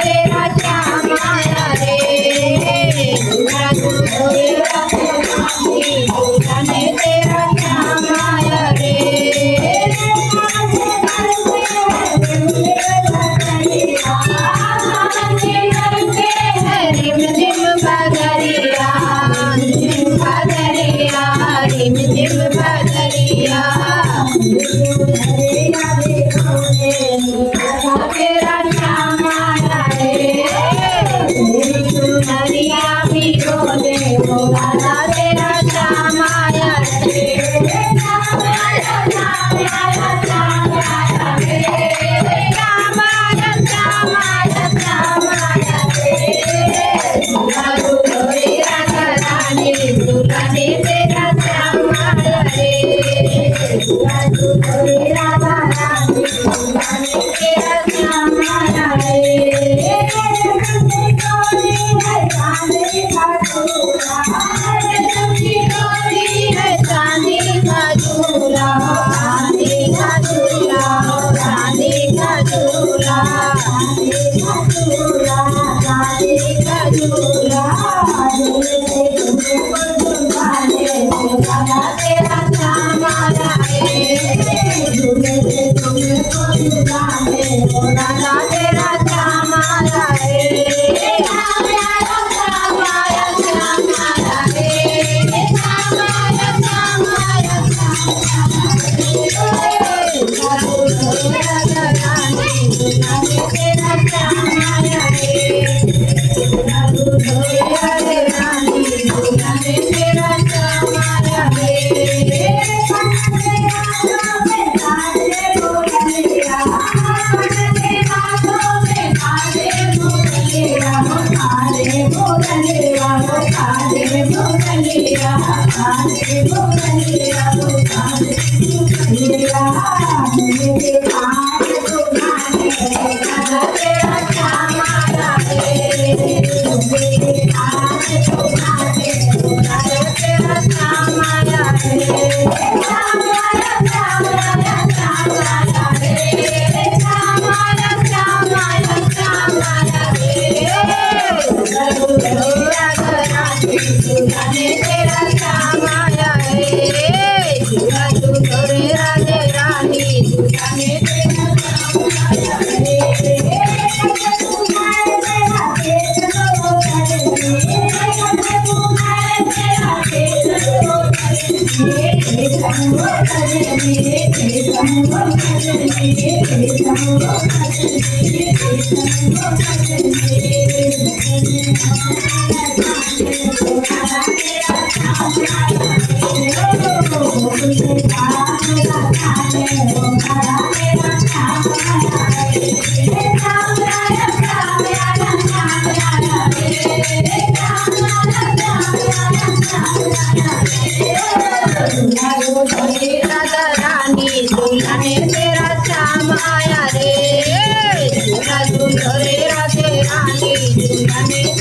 तेरा श्याम आया रे दूल्हा दुल्हन राधे रानी दूल्हा ने तेरा श्याम आया रे रिम झिम बदरिया रिम झिम बदरिया तेरा श्याम आया रे दुल्हनिया भी बोले बोला तेरा श्याम आया रे श्याम आया श्याम आया श्याम आया रे श्याम आया श्याम आया श्याम आया रे दूल्हा दुल्हन राधा रानी दूल्हा ने तेरा श्याम आया रे दूल्हा दुल्हन राधा रानी दूल्हा ने तेरा श्याम आया रे चांदी का झूला चांदी का झूला चांदी का झूला चांदी का झूला तेरा श्याम आया रे तेरा श्याम आया रे श्याम आया श्याम आया श्याम आया रे श्याम आया श्याम आया श्याम राधा रानी दूल्हा ने तेरा श्याम आया रे दूल्हा राधे रानी दूल्हा ने तेरा श्याम आया रे राधा रानी दूल्हा ने तेरा श्याम आया रे दूल्हा दुल्हन राधे रानी दूल्हा ने